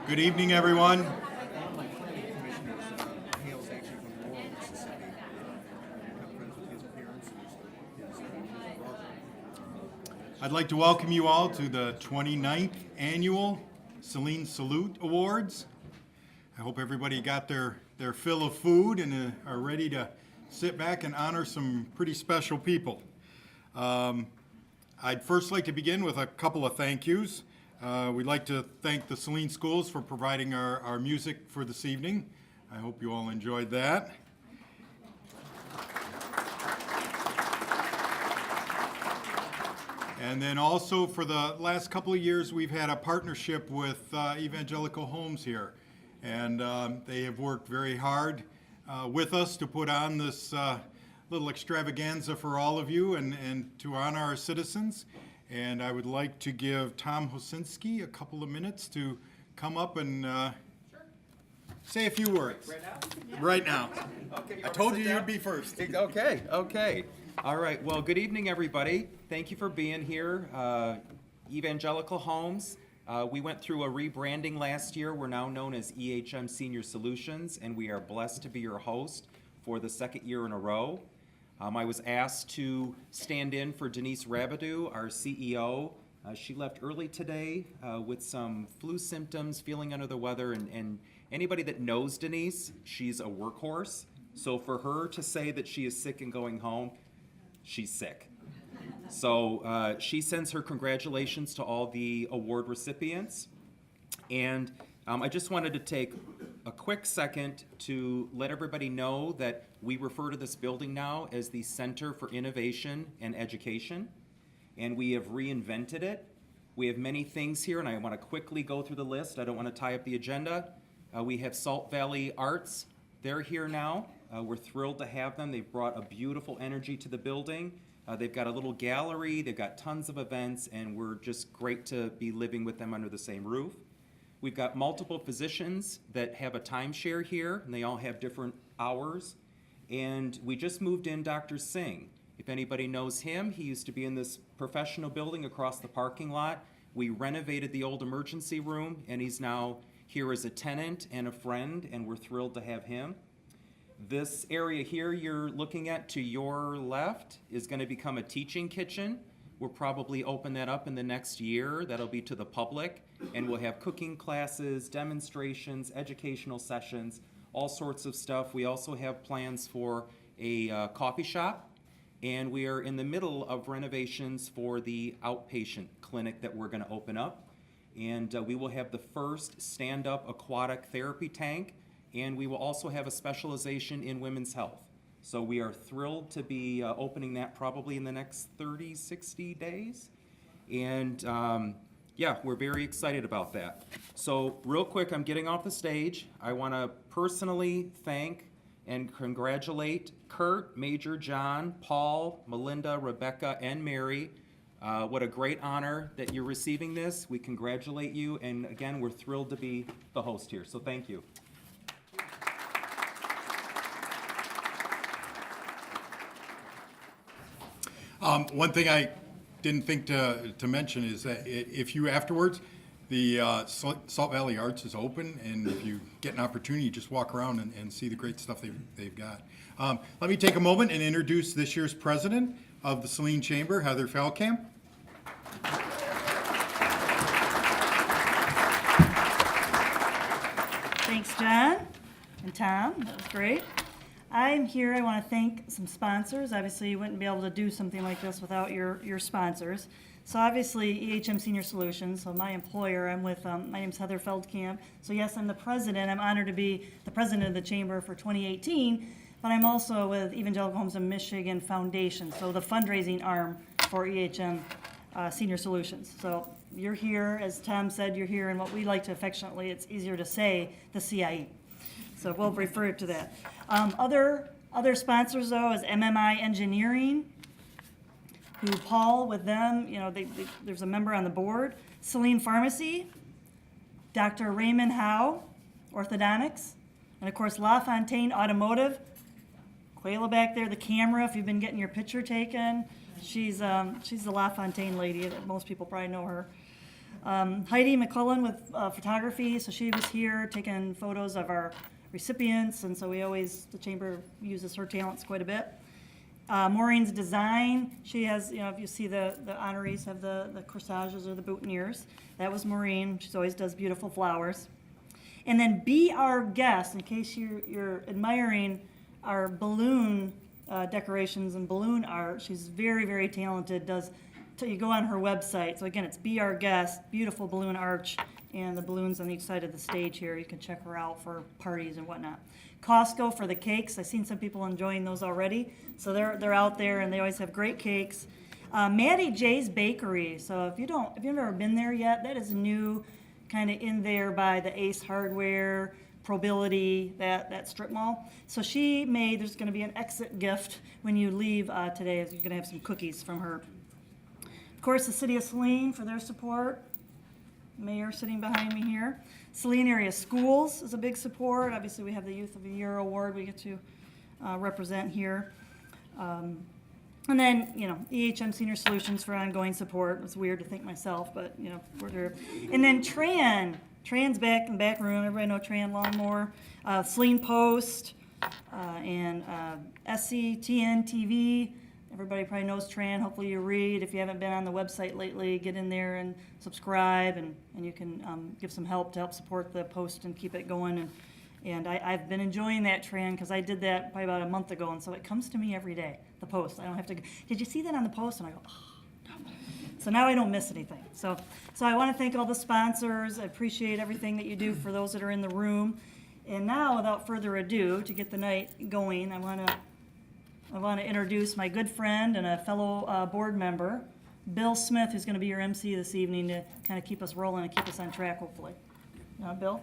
Good evening, everyone. One of my planning commissioners hails actually from Laurel, Mississippi. I'm friends with his parents and his brother. I'd like to welcome you all to the 29th Annual Saline Salute Awards. I hope everybody got their fill of food and are ready to sit back and honor some pretty special people. I'd first like to begin with a couple of thank yous. We'd like to thank the Saline Schools for providing our music for this evening. I hope you all enjoyed that. And then also for the last couple of years, we've had a partnership with Evangelical Homes here. And they have worked very hard with us to put on this little extravaganza for all of you and to honor our citizens. And I would like to give Tom Hosinski a couple of minutes to come up and say a few words. Right now? Right now. Okay, I told you you'd be first. Okay. All right. Well, good evening, everybody. Thank you for being here. Evangelical Homes. We went through a rebranding last year. We're now known as EHM Senior Solutions, and we are blessed to be your host for the second year in a row. I was asked to stand in for Denise Rabideau, our CEO. She left early today with some flu symptoms, feeling under the weather, and anybody that knows Denise, she's a workhorse. So for her to say that she is sick and going home, she's sick. So she sends her congratulations to all the award recipients. And I just wanted to take a quick second to let everybody know that we refer to this building now as the Center for Innovation and Education, and we have reinvented it. We have many things here, and I want to quickly go through the list. I don't want to tie up the agenda. We have Salt Valley Arts. They're here now. We're thrilled to have them. They've brought a beautiful energy to the building. They've got a little gallery. They've got tons of events, and we're just great to be living with them under the same roof. We've got multiple physicians that have a timeshare here, and they all have different hours. And we just moved in Dr. Singh. If anybody knows him, he used to be in this professional building across the parking lot. We renovated the old emergency room, and he's now here as a tenant and a friend, and we're thrilled to have him. This area here you're looking at to your left is going to become a teaching kitchen. We'll probably open that up in the next year. That'll be to the public, and we'll have cooking classes, demonstrations, educational sessions, all sorts of stuff. We also have plans for a coffee shop, and we are in the middle of renovations for the outpatient clinic that we're going to open up. And we will have the first stand-up aquatic therapy tank, and we will also have a specialization in women's health. So we are thrilled to be opening that probably in the next 30, 60 days. And yeah, we're very excited about that. So real quick, I'm getting off the stage. I want to personally thank and congratulate Kurt, Major John, Paul, Melinda, Rebecca, and Mary. What a great honor that you're receiving this. We congratulate you. And again, we're thrilled to be the host here. So thank you. One thing I didn't think to mention is that if you afterwards, the Salt Valley Arts is open, and if you get an opportunity, just walk around and see the great stuff they've got. Let me take a moment and introduce this year's president of the Saline Chamber, Heather Feldkamp. Thanks, John and Tom. That was great. I'm here. I want to thank some sponsors. Obviously, you wouldn't be able to do something like this without your sponsors. So obviously, EHM Senior Solutions, so my employer, I'm with, my name's Heather Feldkamp. So yes, I'm the president. I'm honored to be the president of the chamber for 2018, but I'm also with Evangelical Homes of Michigan Foundation, so the fundraising arm for EHM Senior Solutions. So you're here, as Tom said, you're here in what we like to affectionately, it's easier to say, the CIE. So we'll refer to that. Other sponsors, though, is MMI Engineering, who Paul, with them, you know, there's a member on the board. Saline Pharmacy, Dr. Raymond Howe, Orthodontics, and of course LaFontaine Automotive. Quayla back there, the camera, if you've been getting your picture taken, she's the LaFontaine lady that most people probably know her. Heidi McCullen with photography, so she was here taking photos of our recipients, and so the chamber uses her talents quite a bit. Maureen's design, she has, if you see the honorees have the corsages or the boutonnieres, that was Maureen. She always does beautiful flowers. And then Be Our Guest, in case you're admiring our balloon decorations and balloon art. She's very, very talented, you go on her website. So again, it's Be Our Guest, beautiful balloon arch, and the balloons on each side of the stage here. You can check her out for parties and whatnot. Costco for the cakes. I've seen some people enjoying those already. So they're out there, and they always have great cakes. Maddie J's Bakery. So if you've never been there yet, that is new, kind of in there by the Ace Hardware, Probility, that strip mall. So there's going to be an exit gift when you leave today. You're going to have some cookies from her. Of course, the City of Saline for their support. Mayor sitting behind me here. Saline Area Schools is a big support. Obviously, we have the Youth of the Year award we get to represent here. And then, EHM Senior Solutions for ongoing support. It's weird to think myself, but, we're there. And then Tran's back in the back room. Everybody know Tran Lawnmower. Saline Post and SCTN TV. Everybody probably knows Tran. Hopefully you read. If you haven't been on the website lately, get in there and subscribe, and you can give some help to help support the Post and keep it going. And I've been enjoying that, Tran, because I did that probably about a month ago, and so it comes to me every day, the Post. I don't have to go, did you see that on the Post? And I go, oh, no. So now I don't miss anything. So I want to thank all the sponsors. I appreciate everything that you do for those that are in the room. And now, without further ado, to get the night going, I want to introduce my good friend and a fellow board member, Bill Smith, who's going to be your MC this evening to kind of keep us rolling and keep us on track, hopefully. Bill?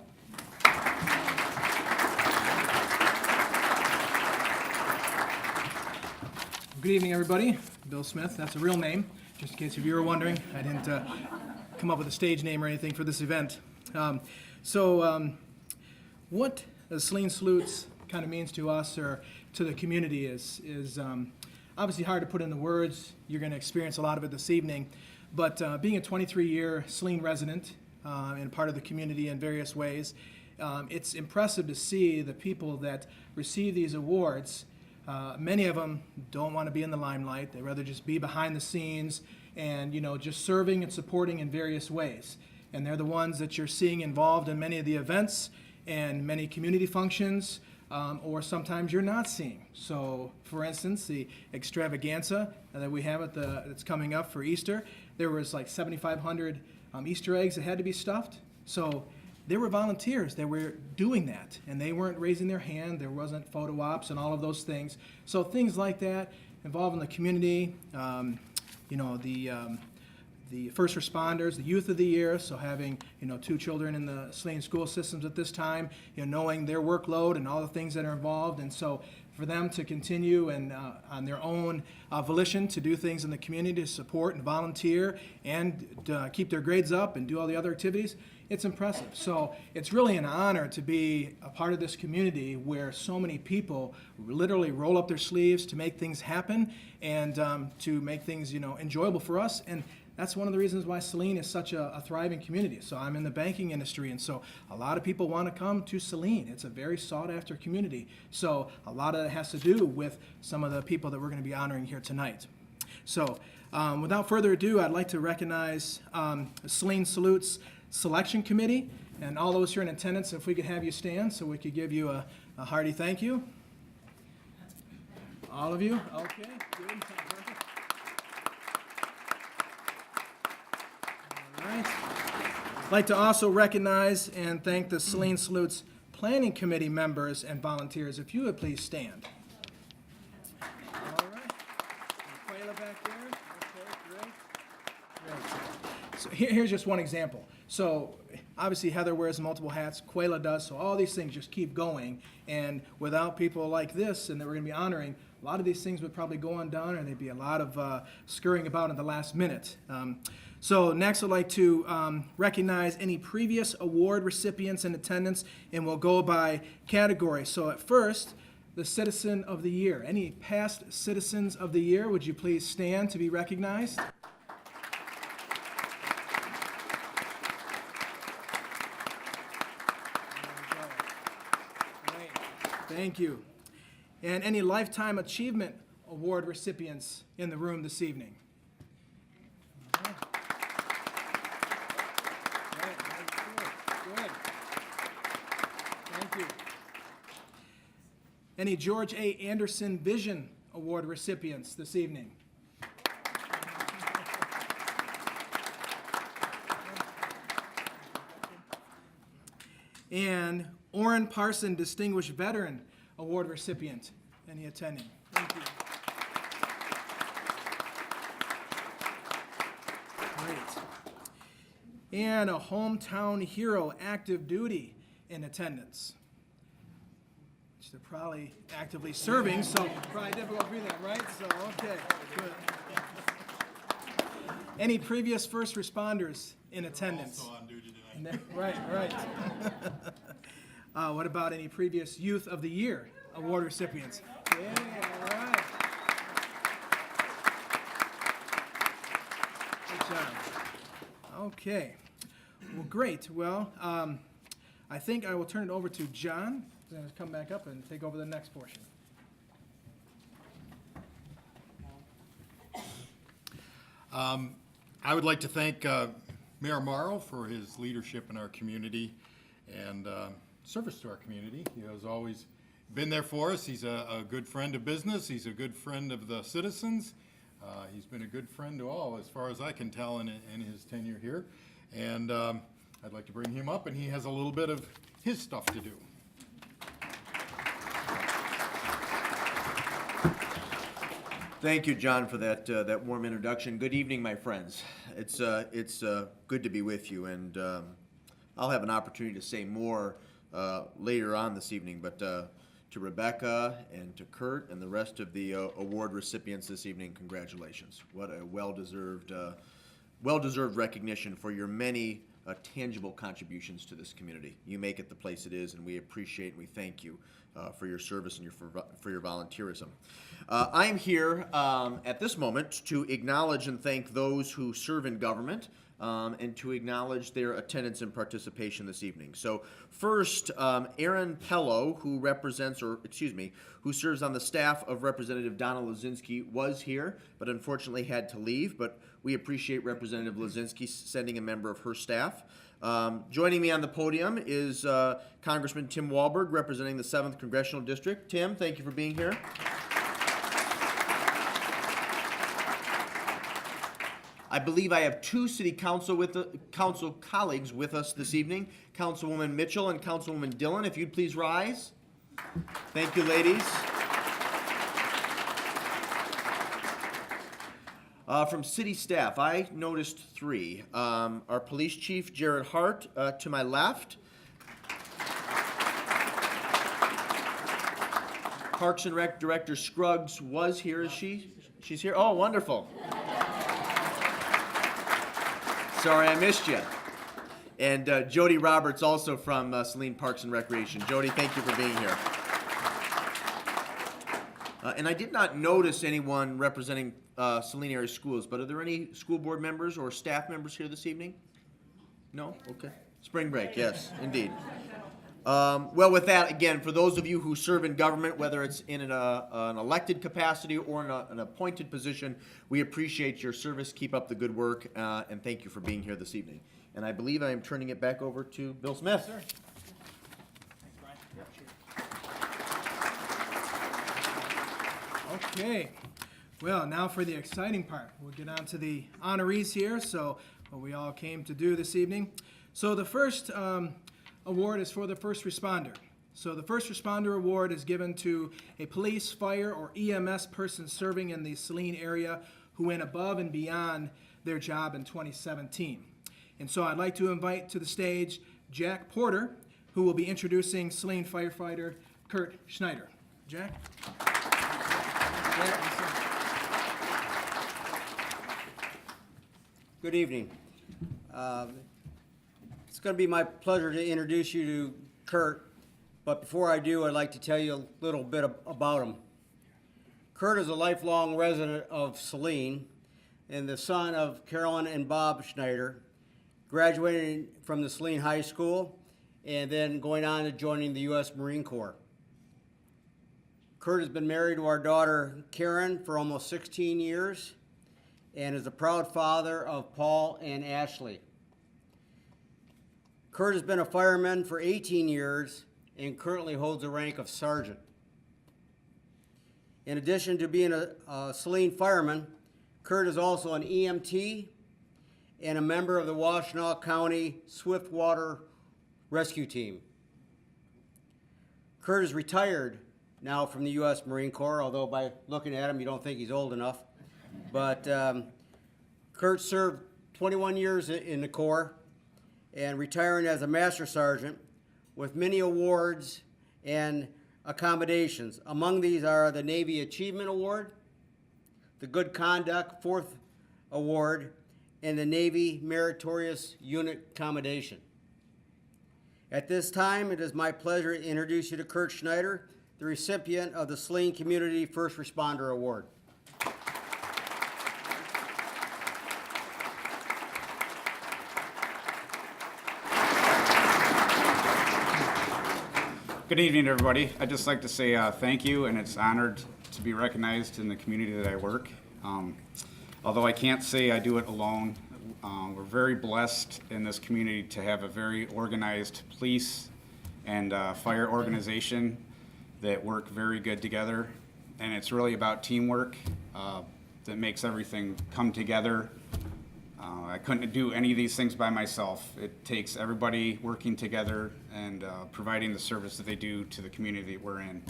Good evening, everybody. Bill Smith, that's a real name, just in case if you were wondering. I didn't come up with a stage name or anything for this event. What Saline Salutes kind of means to us or to the community is obviously hard to put into words. You're going to experience a lot of it this evening. But being a 23-year Saline resident and part of the community in various ways, it's impressive to see the people that receive these awards. Many of them don't want to be in the limelight. They'd rather just be behind the scenes and, just serving and supporting in various ways. And they're the ones that you're seeing involved in many of the events and many community functions, or sometimes you're not seeing. So, for instance, the extravaganza that we have that's coming up for Easter, there was like 7,500 Easter eggs that had to be stuffed. So there were volunteers that were doing that, and they weren't raising their hand. There wasn't photo ops and all of those things. So things like that involving the community, the first responders, the Youth of the Year, so having 2 children in the Saline school systems at this time, knowing their workload and all the things that are involved, and so for them to continue and on their own volition to do things in the community to support and volunteer and keep their grades up and do all the other activities, it's impressive. So it's really an honor to be a part of this community where so many people literally roll up their sleeves to make things happen and to make things enjoyable for us. And that's one of the reasons why Saline is such a thriving community. So I'm in the banking industry, and so a lot of people want to come to Saline. It's a very sought-after community. So a lot of it has to do with some of the people that we're going to be honoring here tonight. So without further ado, I'd like to recognize Saline Salutes Selection Committee, and all those here in attendance, if we could have you stand so we could give you a hearty thank you. All of you? Okay, good. All right. I'd like to also recognize and thank the Saline Salutes Planning Committee members and volunteers. If you would please stand. All right. And Quayla back there. Okay, great. So here's just one example. So obviously Heather wears multiple hats, Quayla does, so all these things just keep going. And without people like this and that we're going to be honoring, a lot of these things would probably go undone, and there'd be a lot of scurrying about in the last minute. So next I'd like to recognize any previous award recipients in attendance, and we'll go by category. So at first, the Citizen of the Year. Any past Citizens of the Year, would you please stand to be recognized? Thank you. And any Lifetime Achievement Award recipients in the room this evening? All right, good. Thank you. Any George A. Anderson Vision Award recipients this evening? And Orrin Parson Distinguished Veteran Award recipient. Any attending? Thank you. Great. And a Hometown Hero Active Duty in attendance. Which they're probably actively serving, so probably difficult to read that, right? So, okay, good. Any previous first responders in attendance? Also on duty tonight. Right. What about any previous Youth of the Year award recipients? Yeah, all right. Good job. Okay. Well, great. Well, I think I will turn it over to John. He's going to come back up and take over the next portion. I would like to thank Mayor Morrow for his leadership in our community and service to our community. He has always been there for us. He's a good friend of business. He's a good friend of the citizens. He's been a good friend to all, as far as I can tell, in his tenure here. And I'd like to bring him up, and he has a little bit of his stuff to do. Thank you, John, for that warm introduction. Good evening, my friends. It's good to be with you, and I'll have an opportunity to say more later on this evening. But to Rebecca and to Kurt and the rest of the award recipients this evening, congratulations! What a well-deserved recognition for your many tangible contributions to this community. You make it the place it is, and we appreciate and we thank you for your service and for your volunteerism. I'm here at this moment to acknowledge and thank those who serve in government and to acknowledge their attendance and participation this evening. So first, Aaron Pello, who serves on the staff of Representative Donna Lozinski, was here, but unfortunately had to leave. But we appreciate Representative Lozinski sending a member of her staff. Joining me on the podium is Congressman Tim Walberg, representing the 7th Congressional District. Tim, thank you for being here. I believe I have two city council colleagues with us this evening, Councilwoman Mitchell and Councilwoman Dillon. If you'd please rise. Thank you, ladies. From city staff, I noticed three. Our police chief, Jared Hart, to my left. Parks and Rec Director Scruggs was here. Is she? She's here? Oh, wonderful. Sorry, I missed you. And Jody Roberts, also from Saline Parks and Recreation. Jody, thank you for being here. And I did not notice anyone representing Saline area schools, but are there any school board members or staff members here this evening? No? Okay. Spring break, yes, indeed. Well, with that, again, for those of you who serve in government, whether it's in an elected capacity or in an appointed position, we appreciate your service. Keep up the good work, and thank you for being here this evening. And I believe I am turning it back over to Bill Smith. Sir. Okay. Well, now for the exciting part. We'll get on to the honorees here. So what we all came to do this evening. So the first award is for the first responder. So the first responder award is given to a police, fire, or EMS person serving in the Saline area who went above and beyond their job in 2017. And so I'd like to invite to the stage Jack Porter, who will be introducing Saline firefighter Kurt Schneider. Jack? Good evening. It's going to be my pleasure to introduce you to Kurt, but before I do, I'd like to tell you a little bit about him. Kurt is a lifelong resident of Saline and the son of Carolyn and Bob Schneider, graduating from the Saline High School and then going on to joining the U.S. Marine Corps. Kurt has been married to our daughter Karen for almost 16 years and is a proud father of Paul and Ashley. Kurt has been a fireman for 18 years and currently holds the rank of sergeant. In addition to being a Saline fireman, Kurt is also an EMT and a member of the Washtenaw County Swiftwater Rescue Team. Kurt is retired now from the U.S. Marine Corps, although by looking at him you don't think he's old enough. But Kurt served 21 years in the Corps and retiring as a Master Sergeant with many awards and accommodations. Among these are the Navy Achievement Award, the Good Conduct 4th Award, and the Navy Meritorious Unit Commendation. At this time, it is my pleasure to introduce you to Kurt Schneider, the recipient of the Saline Community First Responder Award. Good evening, everybody. I'd just like to say thank you, and it's honored to be recognized in the community that I work. Although I can't say I do it alone, we're very blessed in this community to have a very organized police and fire organization that work very good together. And it's really about teamwork that makes everything come together. I couldn't do any of these things by myself. It takes everybody working together and providing the service that they do to the community that we're in.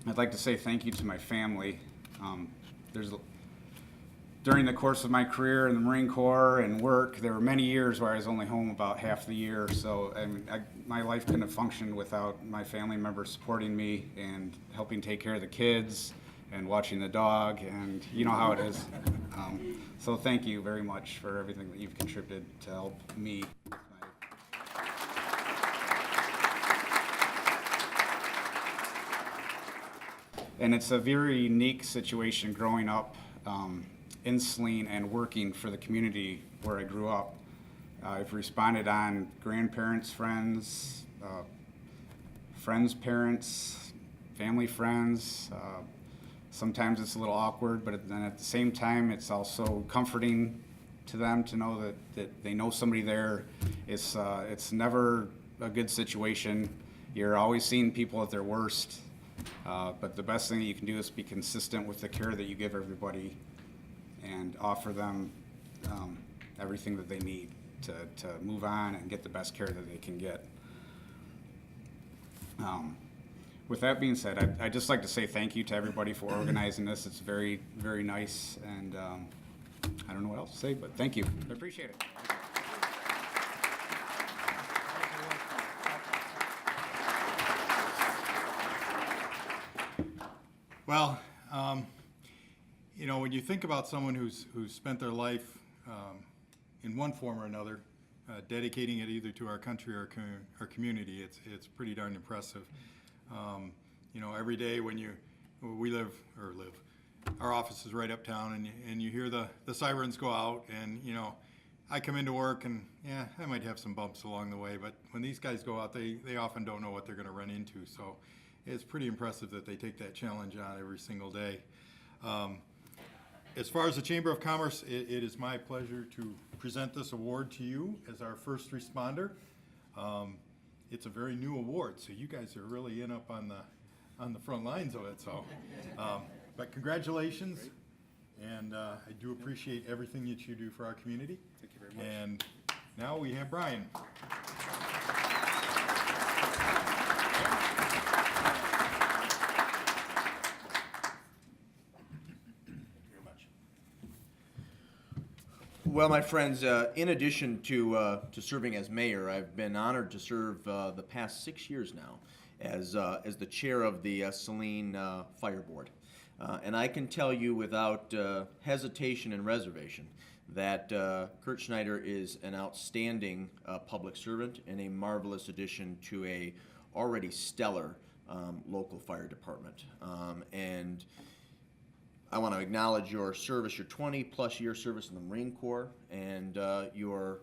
I'd like to say thank you to my family. During the course of my career in the Marine Corps and work, there were many years where I was only home about half the year. So my life couldn't have functioned without my family members supporting me and helping take care of the kids and watching the dog, and you know how it is. So thank you very much for everything that you've contributed to help me. And it's a very unique situation growing up in Saline and working for the community where I grew up. I've responded on grandparents, friends, friends' parents, family friends. Sometimes it's a little awkward, but then at the same time, it's also comforting to them to know that they know somebody there. It's never a good situation. You're always seeing people at their worst, but the best thing that you can do is be consistent with the care that you give everybody and offer them everything that they need to move on and get the best care that they can get. With that being said, I'd just like to say thank you to everybody for organizing this. It's very, very nice, and I don't know what else to say, but thank you. I appreciate it. Well, you know, when you think about someone who's spent their life in one form or another, dedicating it either to our country or our community, it's pretty darn impressive. You know, every day when we live, our office is right uptown, and you hear the sirens go out, and you know, I come into work and yeah, I might have some bumps along the way, but when these guys go out, they often don't know what they're going to run into. So it's pretty impressive that they take that challenge on every single day. As far as the Chamber of Commerce, it is my pleasure to present this award to you as our first responder. It's a very new award, so you guys are really in up on the front lines of it. So, but congratulations, and I do appreciate everything that you do for our community. Thank you very much. And now we have Brian. Well, my friends, in addition to serving as mayor, I've been honored to serve the past 6 years now as the chair of the Saline Fire Board. And I can tell you without hesitation and reservation that Kurt Schneider is an outstanding public servant and a marvelous addition to a already stellar local fire department. And I want to acknowledge your service, your 20-plus year service in the Marine Corps, and your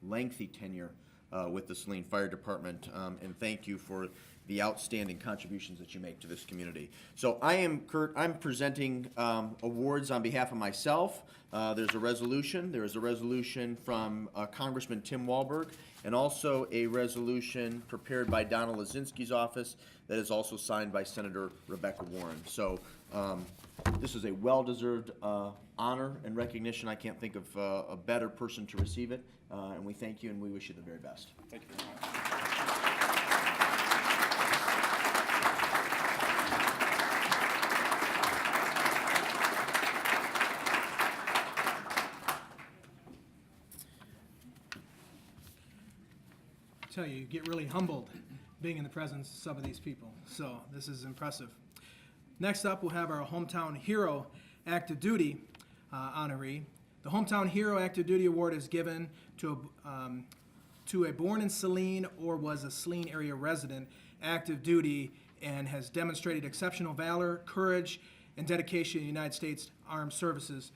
lengthy tenure with the Saline Fire Department, and thank you for the outstanding contributions that you make to this community. So I am Kurt. I'm presenting awards on behalf of myself. There's a resolution. There is a resolution from Congressman Tim Walberg, and also a resolution prepared by Donna Lazinski's office that is also signed by Senator Rebecca Warren. So this is a well-deserved honor and recognition. I can't think of a better person to receive it, and we thank you and we wish you the very best. Thank you very much. Tell you, you get really humbled being in the presence of some of these people. So this is impressive. Next up, we'll have our Hometown Hero Active Duty honoree. The Hometown Hero Active Duty Award is given to a born in Saline or was a Saline area resident active duty and has demonstrated exceptional valor, courage, and dedication to the United States Armed Services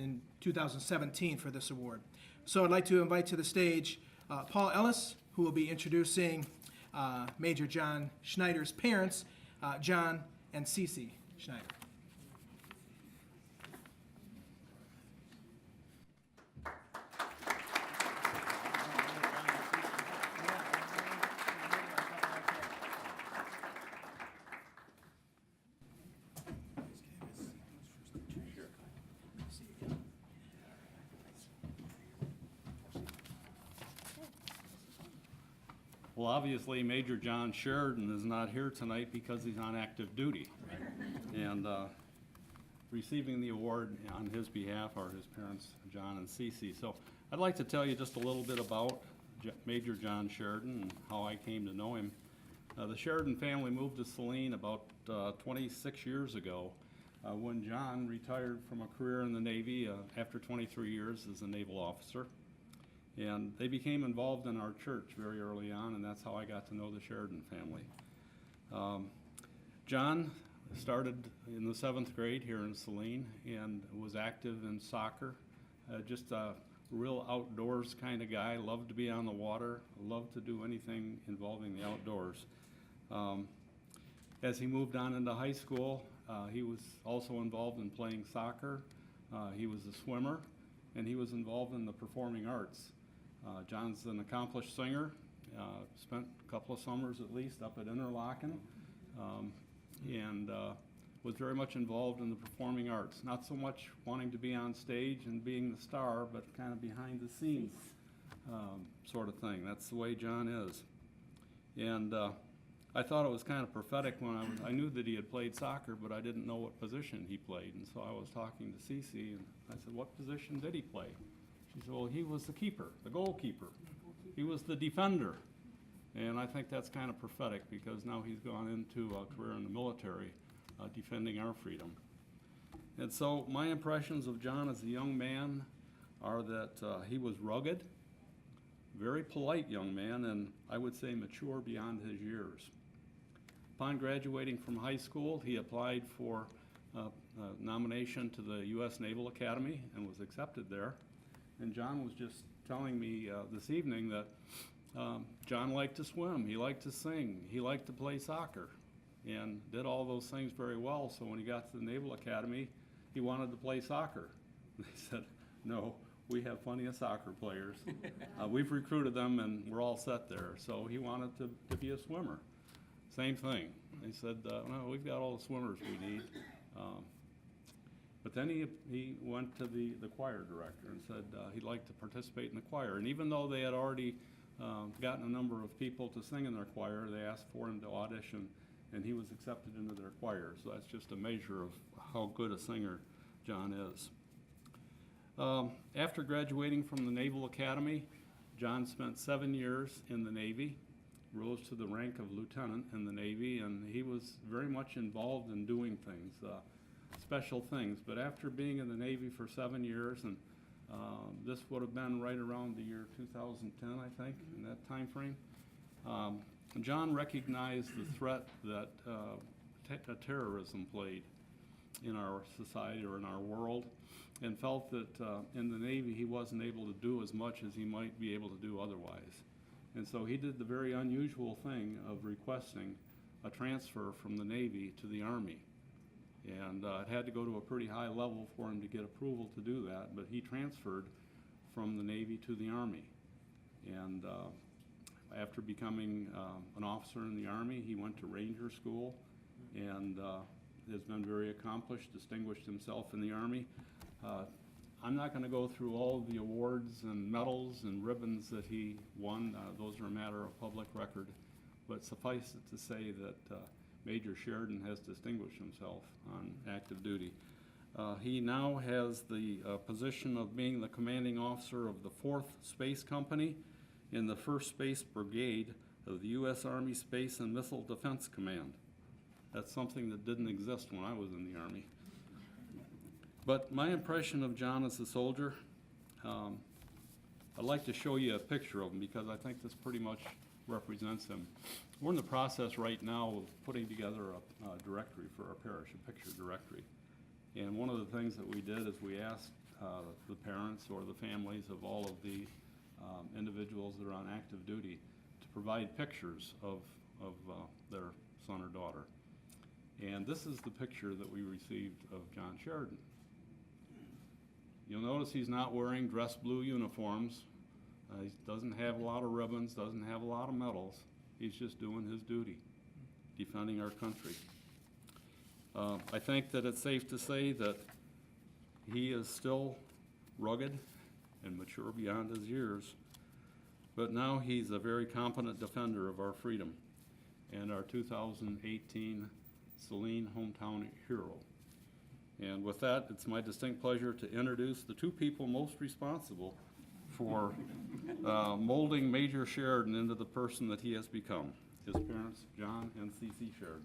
in 2017 for this award. So I'd like to invite to the stage Paul Ellis, who will be introducing Major John Schneider's parents, John and Cece Schneider. Well, obviously, Major John Sheridan is not here tonight because he's on active duty. And receiving the award on his behalf are his parents, John and Cece. So I'd like to tell you just a little bit about Major John Sheridan and how I came to know him. The Sheridan family moved to Saline about 26 years ago when John retired from a career in the Navy after 23 years as a naval officer. And they became involved in our church very early on, and that's how I got to know the Sheridan family. John started in the 7th grade here in Saline and was active in soccer, just a real outdoors kind of guy, loved to be on the water, loved to do anything involving the outdoors. As he moved on into high school, he was also involved in playing soccer. He was a swimmer, and he was involved in the performing arts. John's an accomplished singer, spent a couple of summers at least up at Interlochen, and was very much involved in the performing arts. Not so much wanting to be on stage and being the star, but kind of behind the scenes sort of thing. That's the way John is. And I thought it was kind of prophetic when I knew that he had played soccer, but I didn't know what position he played. And so I was talking to Cece, and I said, "What position did he play?" She said, "Well, he was the keeper, the goalkeeper. He was the defender." And I think that's kind of prophetic because now he's gone into a career in the military, defending our freedom. And so my impressions of John as a young man are that he was rugged, very polite young man, and I would say mature beyond his years. Upon graduating from high school, he applied for a nomination to the U.S. Naval Academy and was accepted there. And John was just telling me this evening that John liked to swim, he liked to sing, he liked to play soccer, and did all those things very well. So when he got to the Naval Academy, he wanted to play soccer. They said, "No, we have plenty of soccer players. We've recruited them and we're all set there." So he wanted to be a swimmer. Same thing. They said, "No, we've got all the swimmers we need." But then he went to the choir director and said he'd like to participate in the choir. And even though they had already gotten a number of people to sing in their choir, they asked for him to audition, and he was accepted into their choir. So that's just a measure of how good a singer John is. After graduating from the Naval Academy, John spent 7 years in the Navy, rose to the rank of lieutenant in the Navy, and he was very much involved in doing things. Special things. But after being in the Navy for 7 years, and this would have been right around the year 2010, I think, in that time frame, John recognized the threat that terrorism played in our society or in our world, and felt that in the Navy he wasn't able to do as much as he might be able to do otherwise. And so he did the very unusual thing of requesting a transfer from the Navy to the Army. And it had to go to a pretty high level for him to get approval to do that, but he transferred from the Navy to the Army. And after becoming an officer in the Army, he went to Ranger School and has been very accomplished, distinguished himself in the Army. I'm not going to go through all the awards and medals and ribbons that he won. Those are a matter of public record. But suffice it to say that Major Sheridan has distinguished himself on active duty. He now has the position of being the commanding officer of the 4th Space Company in the 1st Space Brigade of the U.S. Army Space and Missile Defense Command. That's something that didn't exist when I was in the Army. But my impression of John as a soldier, I'd like to show you a picture of him because I think this pretty much represents him. We're in the process right now of putting together a directory for our parish, a picture directory. And one of the things that we did is we asked the parents or the families of all of the individuals that are on active duty to provide pictures of their son or daughter. And this is the picture that we received of John Sheridan. You'll notice he's not wearing dress blue uniforms. He doesn't have a lot of ribbons, doesn't have a lot of medals. He's just doing his duty, defending our country. I think that it's safe to say that he is still rugged and mature beyond his years, but now he's a very competent defender of our freedom and our 2018 Saline Hometown Hero. And with that, it's my distinct pleasure to introduce the two people most responsible for molding Major Sheridan into the person that he has become, his parents, John and C.C. Sheridan.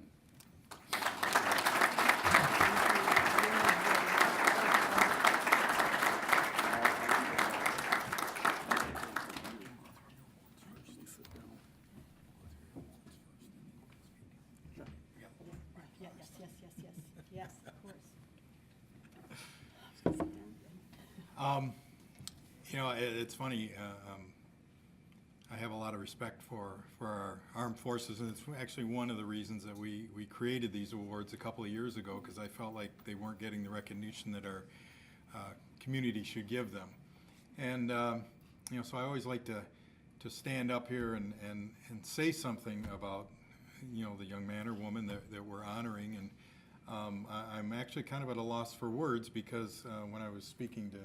Yes, of course. You know, it's funny. I have a lot of respect for our armed forces, and it's actually one of the reasons that we created these awards a couple of years ago, because I felt like they weren't getting the recognition that our community should give them. And you know, so I always like to stand up here and say something about, you know, the young man or woman that we're honoring. And I'm actually kind of at a loss for words, because when I was speaking to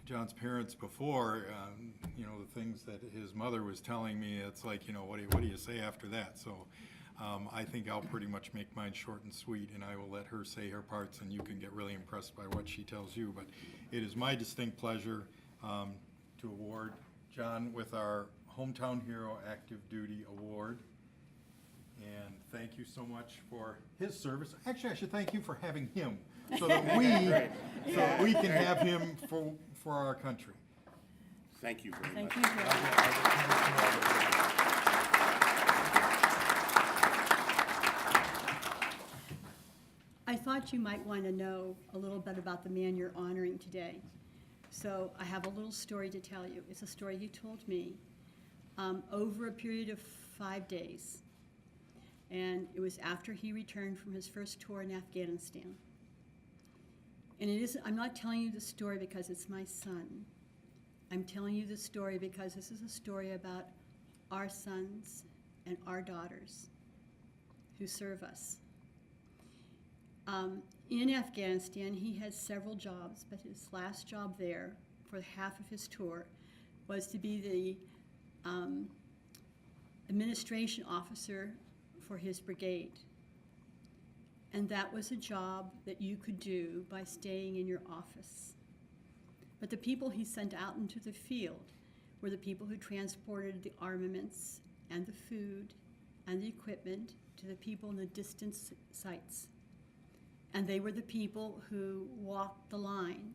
John's parents before, you know, the things that his mother was telling me, it's like, you know, what do you say after that? So I think I'll pretty much make mine short and sweet, and I will let her say her parts, and you can get really impressed by what she tells you. But it is my distinct pleasure to award John with our Hometown Hero Active Duty Award. And thank you so much for his service. Actually, I should thank you for having him, so that we can have him for our country. Thank you very much. Thank you, Joe. I thought you might want to know a little bit about the man you're honoring today. So I have a little story to tell you. It's a story he told me over a period of 5 days. And it was after he returned from his first tour in Afghanistan. And I'm not telling you the story because it's my son. I'm telling you the story because this is a story about our sons and our daughters who serve us. In Afghanistan, he had several jobs, but his last job there for half of his tour was to be the administration officer for his brigade. And that was a job that you could do by staying in your office. But the people he sent out into the field were the people who transported the armaments and the food and the equipment to the people in the distant sites. And they were the people who walked the line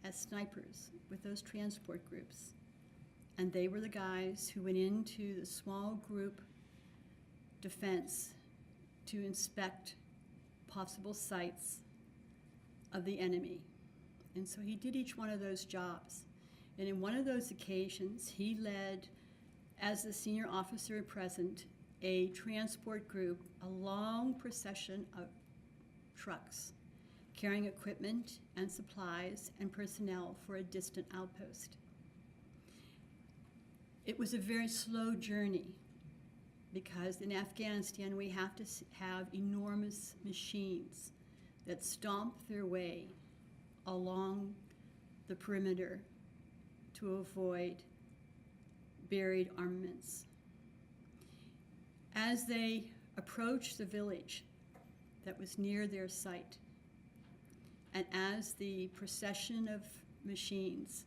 as snipers with those transport groups. And they were the guys who went into the small group defense to inspect possible sites of the enemy. And so he did each one of those jobs. And in one of those occasions, he led as the senior officer present, a transport group, a long procession of trucks carrying equipment and supplies and personnel for a distant outpost. It was a very slow journey because in Afghanistan we have to have enormous machines that stomp their way along the perimeter to avoid buried armaments. As they approached the village that was near their site, and as the procession of machines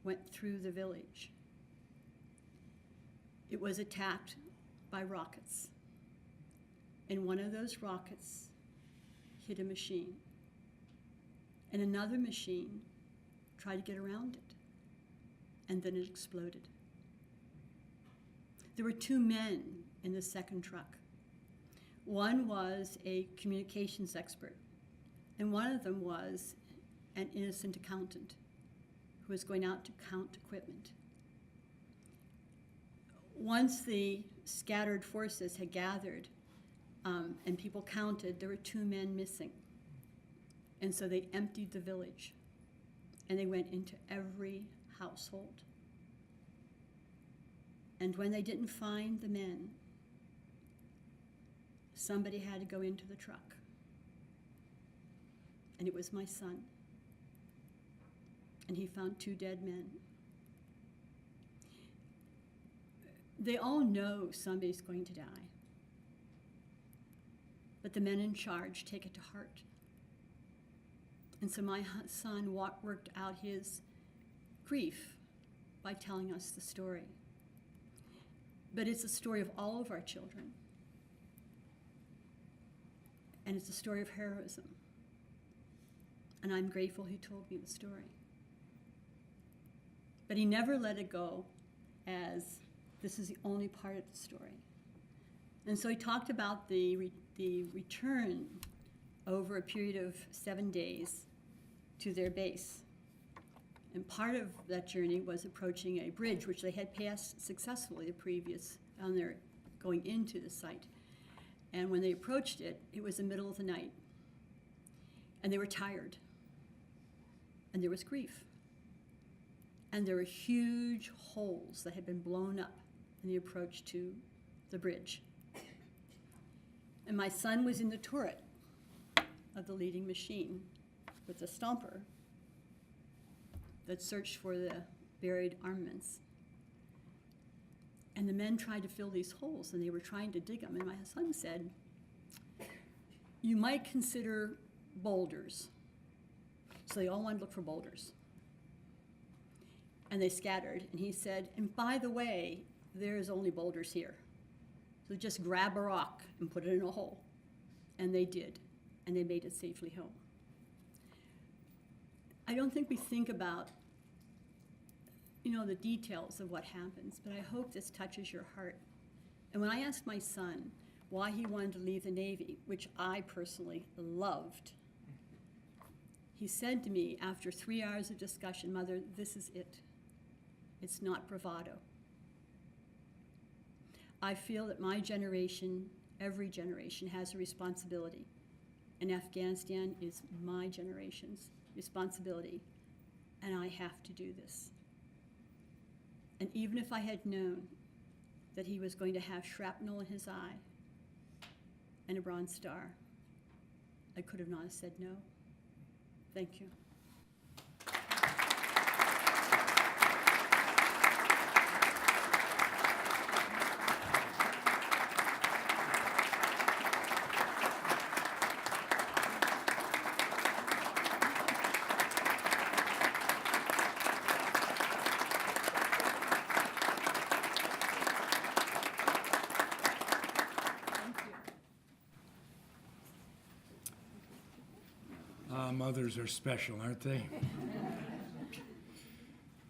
went through the village, it was attacked by rockets. And one of those rockets hit a machine. And another machine tried to get around it. And then it exploded. There were 2 men in the second truck. One was a communications expert, and one of them was an innocent accountant who was going out to count equipment. Once the scattered forces had gathered and people counted, there were 2 men missing. And so they emptied the village and they went into every household. And when they didn't find the men, somebody had to go into the truck. And it was my son. And he found 2 dead men. They all know somebody's going to die. But the men in charge take it to heart. And so my son worked out his grief by telling us the story. But it's a story of all of our children. And it's a story of heroism. And I'm grateful he told me the story. But he never let it go as this is the only part of the story. And so he talked about the return over a period of 7 days to their base. And part of that journey was approaching a bridge, which they had passed successfully the previous, on their going into the site. And when they approached it, it was the middle of the night. And they were tired. And there was grief. And there were huge holes that had been blown up in the approach to the bridge. And my son was in the turret of the leading machine with the stomper that searched for the buried armaments. And the men tried to fill these holes, and they were trying to dig them. And my son said, "You might consider boulders." So they all wanted to look for boulders. And they scattered. And he said, "And by the way, there's only boulders here. So just grab a rock and put it in a hole." And they did. And they made it safely home. I don't think we think about, the details of what happens, but I hope this touches your heart. And when I asked my son why he wanted to leave the Navy, which I personally loved, he said to me after 3 hours of discussion, "Mother, this is it. It's not bravado. I feel that my generation, every generation, has a responsibility. And Afghanistan is my generation's responsibility. And I have to do this. And even if I had known that he was going to have shrapnel in his eye and a Bronze Star, I could have not said no. Thank you." Mothers are special, aren't they?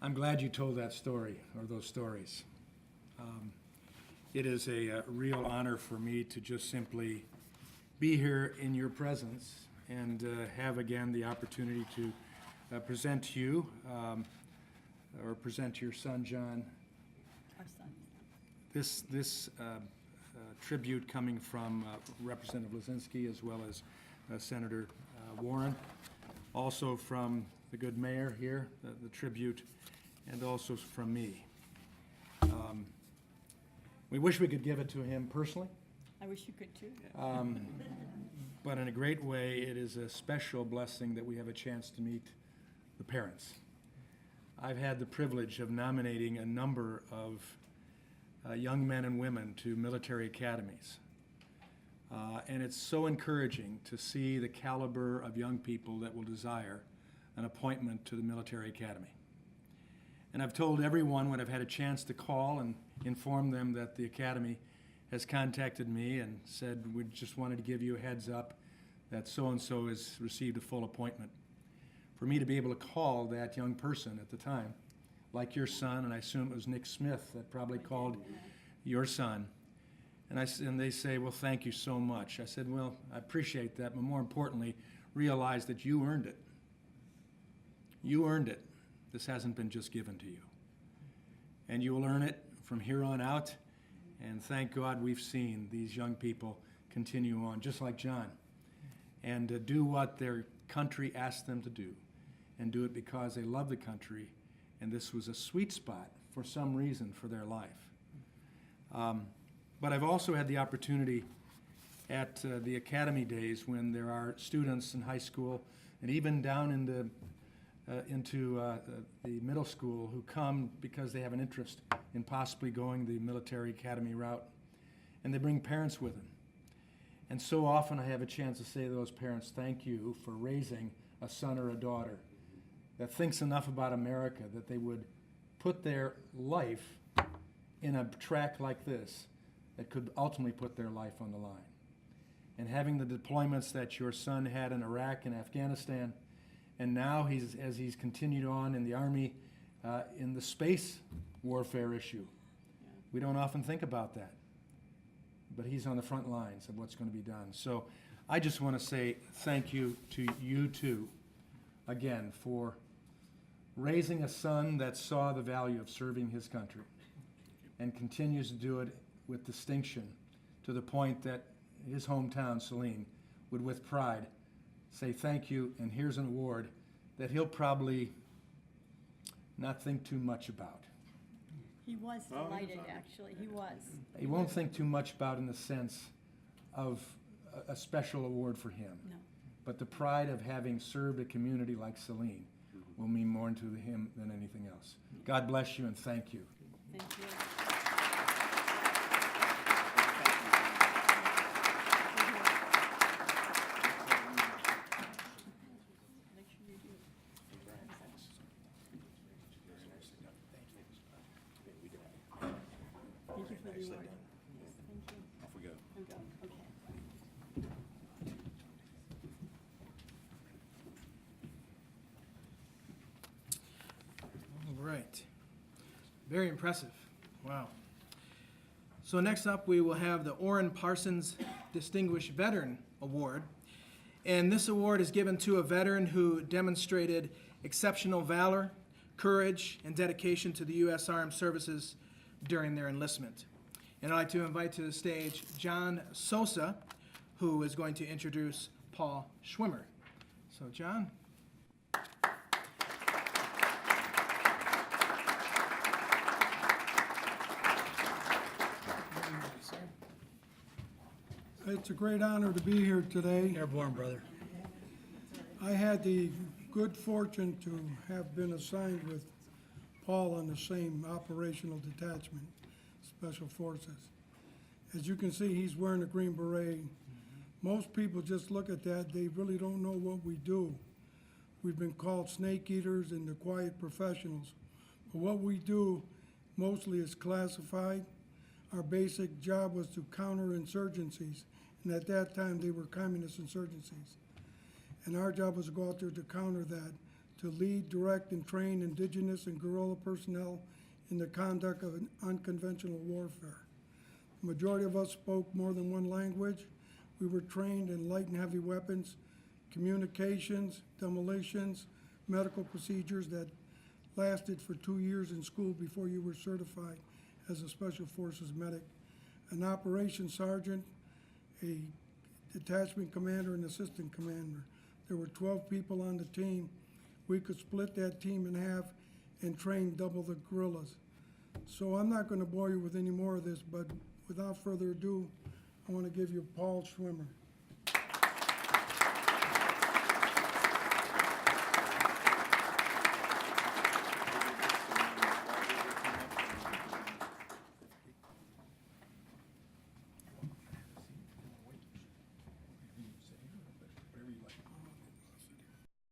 I'm glad you told that story, or those stories. It is a real honor for me to just simply be here in your presence and have again the opportunity to present to you, or present to your son, John, Our son. this tribute coming from Representative Lizinski as well as Senator Warren, also from the good mayor here, the tribute, and also from me. We wish we could give it to him personally, I wish you could too. but in a great way, it is a special blessing that we have a chance to meet the parents. I've had the privilege of nominating a number of young men and women to military academies. And it's so encouraging to see the caliber of young people that will desire an appointment to the military academy. And I've told everyone when I've had a chance to call and inform them that the academy has contacted me and said, we just wanted to give you a heads up that so-and-so has received a full appointment. For me to be able to call that young person at the time, like your son, and I assume it was Nick Smith that probably called your son, and they say, well, thank you so much. I said, well, I appreciate that, but more importantly, realize that you earned it. You earned it. This hasn't been just given to you. And you will earn it from here on out, and thank God we've seen these young people continue on, just like John, and do what their country asked them to do, and do it because they love the country, and this was a sweet spot for some reason for their life. But I've also had the opportunity at the academy days when there are students in high school and even down into the middle school who come because they have an interest in possibly going the military academy route, and they bring parents with them. And so often I have a chance to say to those parents, thank you for raising a son or a daughter that thinks enough about America that they would put their life in a track like this that could ultimately put their life on the line. And having the deployments that your son had in Iraq and Afghanistan, and now as he's continued on in the Army in the space warfare issue. We don't often think about that, but he's on the front lines of what's going to be done. So I just want to say thank you to you two, again, for raising a son that saw the value of serving his country and continues to do it with distinction to the point that his hometown, Saline, would with pride say thank you, and here's an award that he'll probably not think too much about. He was delighted, actually, he was. He won't think too much about in the sense of a special award for him. No. But the pride of having served a community like Saline will mean more to him than anything else. God bless you and thank you. Thank you. Thank you for the award. Thank you. Off we go. I'm going, okay. All right. Very impressive. Wow. So next up, we will have the Orrin Parsons Distinguished Veteran Award. And this award is given to a veteran who demonstrated exceptional valor, courage, and dedication to the U.S. Armed Services during their enlistment. And I'd like to invite to the stage John Sosa, who is going to introduce Paul Schwimmer. So, John. It's a great honor to be here today. Airborne, brother. I had the good fortune to have been assigned with Paul on the same operational detachment, Special Forces. As you can see, he's wearing a green beret. Most people just look at that, they really don't know what we do. We've been called snake eaters and the quiet professionals. But what we do mostly is classified. Our basic job was to counter insurgencies, and at that time they were communist insurgencies. And our job was to go out there to counter that, to lead, direct, and train indigenous and guerrilla personnel in the conduct of an unconventional warfare. The majority of us spoke more than one language. We were trained in light and heavy weapons, communications, demolitions, medical procedures that lasted for 2 years in school before you were certified as a Special Forces medic, an operations sergeant, a detachment commander, and assistant commander. There were 12 people on the team. We could split that team in half and train double the guerrillas. So I'm not going to bore you with any more of this, but without further ado, I want to give you Paul Schwimmer.